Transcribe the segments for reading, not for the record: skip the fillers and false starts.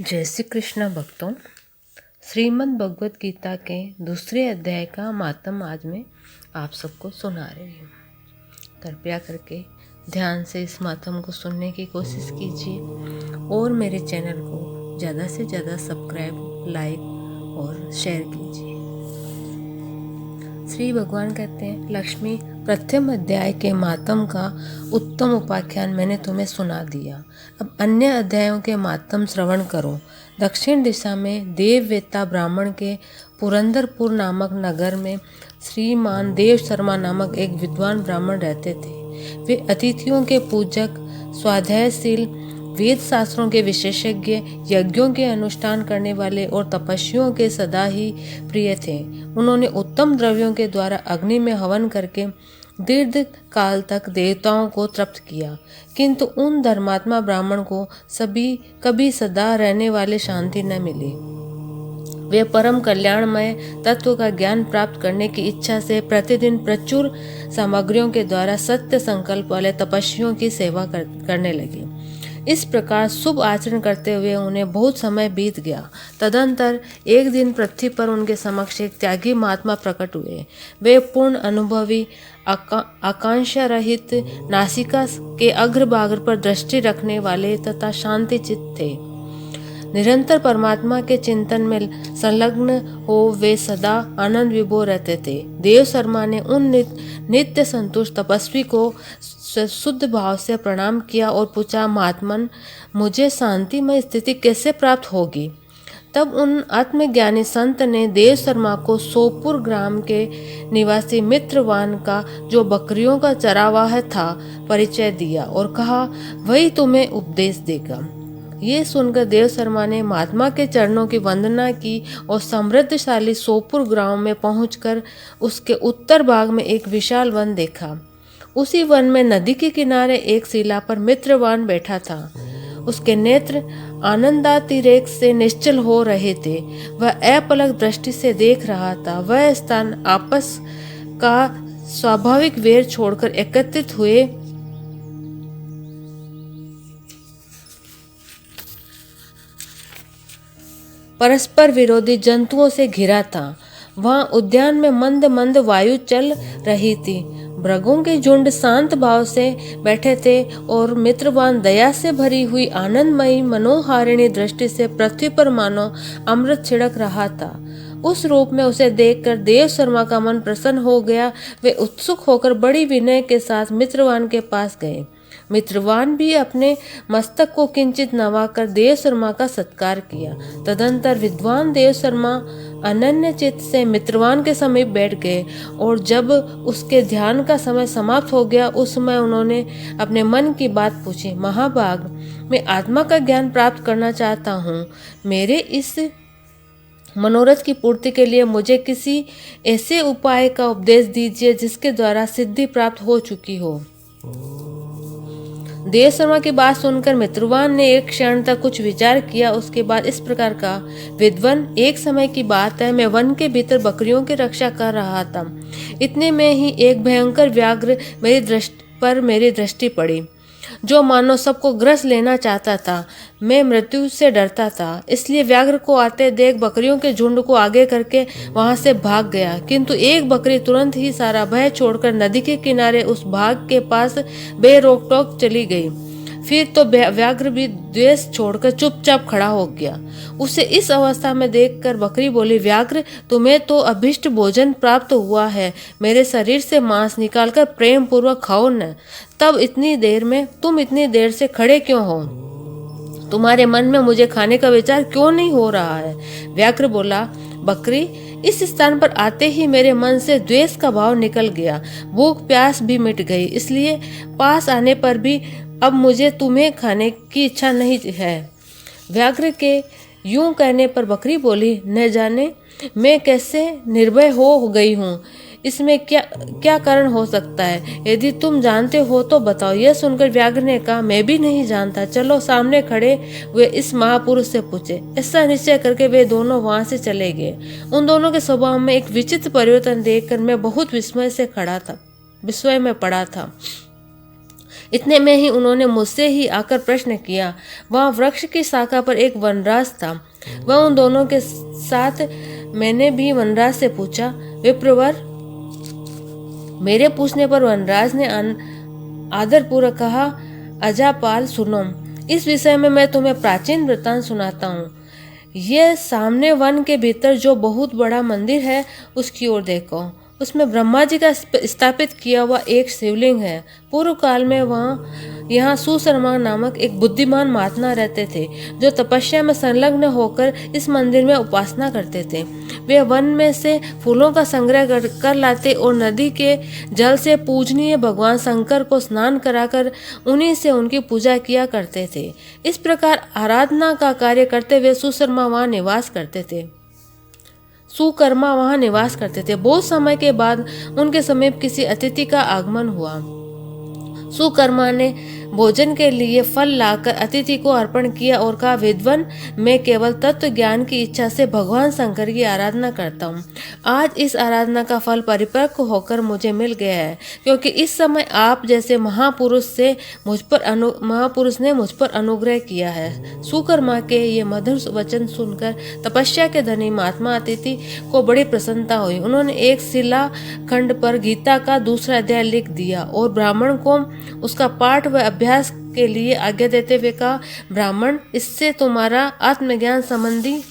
जय श्री कृष्ण भक्तों। श्रीमद् भगवत गीता के दूसरे अध्याय का मातम आज मैं आप सबको सुना रही हूँ। कृपया करके ध्यान से इस मातम को सुनने की कोशिश कीजिए और मेरे चैनल को ज़्यादा से ज़्यादा सब्सक्राइब, लाइक और शेयर कीजिए। श्री भगवान कहते हैं, लक्ष्मी, प्रथम अध्याय के मातम का उत्तम उपाख्यान मैंने तुम्हें सुना दिया। अब अन्य अध्यायों के मातम श्रवण करो। दक्षिण दिशा में देववेता ब्राह्मण के पुरंदरपुर नामक नगर में श्रीमान देव शर्मा नामक एक विद्वान ब्राह्मण रहते थे। वे अतिथियों के पूजक, स्वाध्यायशील, वेद शास्त्रों के विशेषज्ञ, यज्ञों के अनुष्ठान करने वाले और तपस्वियों के सदा ही प्रिय थे। उन्होंने उत्तम द्रव्यों के द्वारा अग्नि में हवन करके दीर्घ काल तक देवताओं को तृप्त किया, किंतु उन धर्मात्मा ब्राह्मण को कभी सदा रहने वाले शांति न मिली। वे परम कल्याणमय तत्व का ज्ञान प्राप्त करने की इच्छा से प्रतिदिन प्रचुर सामग्रियों के द्वारा सत्य संकल्प वाले तपस्वियों की सेवा करने लगे। इस प्रकार शुभ आचरण करते हुए उन्हें बहुत समय बीत गया। तदंतर एक दिन पृथ्वी पर उनके समक्ष एक त्यागी महात्मा प्रकट हुए। वे पूर्ण अनुभवी, आकांक्षा रहित, नासिका के अग्रभाग पर दृष्टि रखने वाले तथा शांति चित्त थे। निरंतर परमात्मा के चिंतन में संलग्न हो वे सदा आनंद विभोर रहते थे। देव शर्मा ने उन नित्य संतुष्ट तपस्वी को शुद्ध भाव से प्रणाम किया और पूछा, महात्मन, मुझे शांतिमय स्थिति कैसे प्राप्त होगी? तब उन आत्मज्ञानी संत ने देव शर्मा को सोपुर ग्राम के निवासी मित्रवान का, जो बकरियों का चरावाह था, परिचय दिया और कहा, वही तुम्हें उपदेश देगा। ये सुनकर देव शर्मा ने महात्मा के चरणों की वंदना की और समृद्धशाली सोपुर गांव में पहुंचकर उसके उत्तर भाग में एक विशाल वन देखा। उसी वन में नदी के किनारे एक शिला पर मित्रवान बैठा था। उसके नेत्र आनंदातिरेक से निश्चल हो रहे थे। वह अपलक दृष्टि से देख रहा था। वह स्थान आपस का स्वाभाविक वेर छोड़कर एकत्रित हुए परस्पर विरोधी जंतुओं से घिरा था। वहां उद्यान में मंद मंद वायु चल रही थी। मृगों के झुंड शांत भाव से बैठे थे और मित्रवान दया से भरी हुई आनंदमयी मनोहारिणी दृष्टि से पृथ्वी पर मानो अमृत छिड़क रहा था। उस रूप में उसे देखकर देव शर्मा का मन प्रसन्न हो गया। वे उत्सुक होकर बड़ी विनय के साथ मित्रवान के पास गए। मित्रवान भी अपने मस्तक को किंचित नवाकर देव शर्मा का सत्कार किया। तदंतर विद्वान देव शर्मा अनन्य चित्त से मित्रवान के समीप बैठ गए और जब उसके ध्यान का समय समाप्त हो गया, उस समय उन्होंने अपने मन की बात पूछी। महाभाग, मैं आत्मा का ज्ञान प्राप्त करना चाहता हूँ। मेरे इस मनोरथ की पूर्ति के लिए मुझे किसी ऐसे उपाय का उपदेश दीजिए जिसके द्वारा सिद्धि प्राप्त हो चुकी हो। देव शर्मा की बात सुनकर मित्रवान ने एक क्षण तक कुछ विचार किया। उसके बाद इस प्रकार का, विद्वान, एक समय की बात है, मैं वन के भीतर बकरियों की रक्षा कर रहा था। इतने में ही एक भयंकर व्याघ्र मेरी दृष्टि पड़ी, जो मानो सबको ग्रस लेना चाहता था। मैं मृत्यु से डरता था, इसलिए व्याघ्र को आते देख बकरियों के झुंड को आगे करके वहां से भाग गया। किंतु एक बकरी तुरंत ही सारा भय छोड़कर नदी के किनारे उस भाग के पास बेरोक टोक चली गई। फिर तो व्याघ्र भी द्वेष छोड़कर चुपचाप खड़ा हो गया। उसे इस अवस्था में देखकर बकरी बोली, व्याघ्र, तुम्हें तो अभिष्ट भोजन प्राप्त हुआ है। मेरे शरीर से मांस निकालकर प्रेम पूर्वक खाओ न। तुम इतनी देर से खड़े क्यों हो? तुम्हारे मन में मुझे खाने का विचार क्यों नहीं हो रहा है? व्याघ्र बोला, बकरी, इस स्थान पर आते ही मेरे मन से द्वेष का भाव निकल गया। भूख प्यास भी मिट गई, इसलिए पास आने पर भी अब मुझे तुम्हें खाने की इच्छा नहीं है। व्याघ्र के यूं कहने पर बकरी बोली, न जाने मैं कैसे निर्भय हो गई हूँ। इसमें क्या कारण हो सकता है? यदि तुम जानते हो तो बताओ। यह सुनकर व्याघ्र ने कहा, मैं भी नहीं जानता। चलो सामने खड़े हुए इस महापुरुष से पूछे। ऐसा निश्चय करके वे दोनों वहां से चले गए। उन दोनों के स्वभाव में एक विचित्र परिवर्तन देखकर मैं बहुत विस्मय में पड़ा था। इतने में ही उन्होंने मुझसे ही आकर प्रश्न किया। वहाँ वृक्ष की शाखा पर एक वनराज था। वह उन दोनों के साथ मैंने भी वनराज से पूछा, विप्रवर। मेरे पूछने पर वनराज ने आदरपूर्वक कहा, अजापाल सुनो, इस विषय में मैं तुम्हें प्राचीन वृत्तांत सुनाता हूँ। ये सामने वन के भीतर जो बहुत बड़ा मंदिर है उसकी ओर देखो। उसमें ब्रह्मा जी का स्थापित किया हुआ एक शिवलिंग है। पूर्व काल में यहाँ सुशर्मा नामक एक बुद्धिमान महात्मा रहते थे जो तपस्या में संलग्न होकर इस मंदिर में उपासना करते थे। वे वन में से फूलों का संग्रह कर लाते और नदी के जल से पूजनीय भगवान शंकर को स्नान कराकर उन्हीं से उनकी पूजा किया करते थे। इस प्रकार आराधना का कार्य करते हुए सुकर्मा वहाँ निवास करते थे। बहुत समय के बाद उनके समीप किसी अतिथि का आगमन हुआ। सुकर्मा ने भोजन के लिए फल लाकर अतिथि को अर्पण किया और कहा, विद्वान, मैं केवल तत्व ज्ञान की इच्छा से भगवान शंकर की आराधना करता हूँ। आज इस आराधना का फल परिपक्व होकर मुझे मिल गया है, क्योंकि इस समय आप जैसे महापुरुष ने मुझ पर अनुग्रह किया है। सुकर्मा के ये मधुर वचन सुनकर तपस्या के धनी महात्मा अतिथि को बड़ी प्रसन्नता हुई। उन्होंने एक शिला खंड पर गीता का दूसरा अध्याय लिख दिया और ब्राह्मण को उसका पाठ व अभ्यास के लिए आज्ञा देते हुए कहा, ब्राह्मण, इससे तुम्हारा आत्मज्ञान संबंधी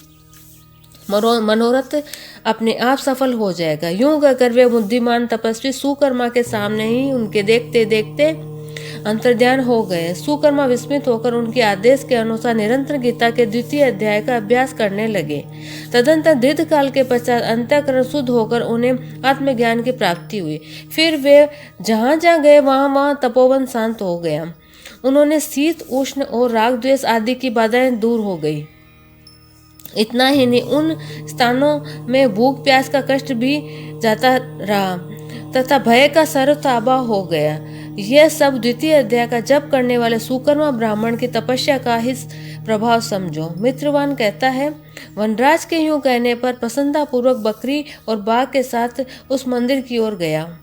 मनोरथ अपने आप सफल हो जाएगा। यूं कहकर वे बुद्धिमान तपस्वी सुकर्मा के सामने ही उनके देखते देखते अंतर्ध्यान हो गए। सुकर्मा विस्मित होकर उनके आदेश के अनुसार निरंतर गीता के द्वितीय अध्याय का अभ्यास करने लगे। तदंतर दीर्घ काल के पश्चात अंतःकरण शुद्ध होकर उन्हें आत्मज्ञान की प्राप्ति हुई। फिर वे जहाँ जहाँ गए वहाँ तपोवन शांत हो गया। उन्होंने शीत, उष्ण और राग द्वेष आदि की बाधाएं दूर हो गई। इतना ही नहीं, उन स्थानों में भूख प्यास का कष्ट भी जाता रहा तथा भय का सर्वताबा हो गया। यह सब द्वितीय अध्याय का जप करने वाले सुकर्मा ब्राह्मण की तपस्या का ही प्रभाव समझो। मित्रवान कहता है, वनराज के यूं कहने पर प्रसन्नतापूर्वक बकरी और बाघ के साथ उस मंदिर की ओर गया।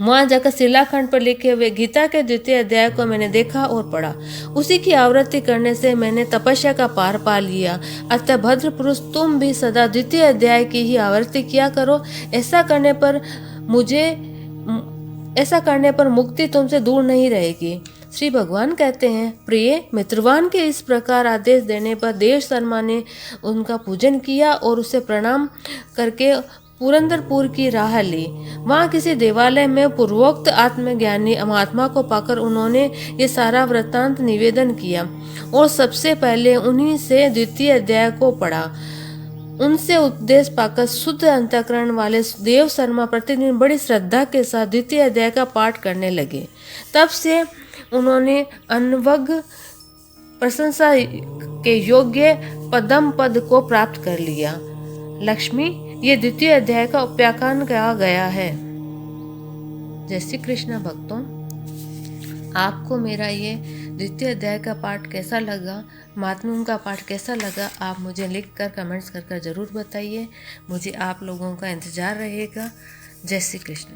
वहां जाकर शिलाखंड पर लिखे हुए गीता के द्वितीय अध्याय को मैंने देखा और पढ़ा। उसी की आवृत्ति करने से मैंने तपस्या का पार पा लिया। अतः भद्र पुरुष, तुम भी सदा द्वितीय अध्याय की ही आवृत्ति किया करो। ऐसा करने पर मुक्ति तुमसे दूर नहीं रहेगी। श्री भगवान कहते हैं, प्रिय मित्रवान के इस प्रकार आदेश देने पर देव शर्मा ने उनका पूजन किया और उसे प्रणाम करके पुरंदरपुर की राह ली। वहाँ किसी देवालय में पूर्वोक्त आत्मज्ञानी महात्मा को पाकर उन्होंने ये सारा वृत्तांत निवेदन किया और सबसे पहले उन्हीं से द्वितीय अध्याय को पढ़ा। उनसे उपदेश पाकर शुद्ध अंतःकरण वाले देव शर्मा प्रतिदिन बड़ी श्रद्धा के साथ द्वितीय अध्याय का पाठ करने लगे। तब से उन्होंने अनवग प्रशंसा के योग्य पदम पद को प्राप्त कर लिया। लक्ष्मी, ये द्वितीय अध्याय का उपाख्यान कहा गया है। जय श्री कृष्ण भक्तों, आपको मेरा ये द्वितीय अध्याय का पाठ कैसा लगा, महात्म्यों का पाठ कैसा लगा, आप मुझे लिखकर कमेंट्स कर ज़रूर बताइए। मुझे आप लोगों का इंतज़ार रहेगा। जय श्री कृष्ण।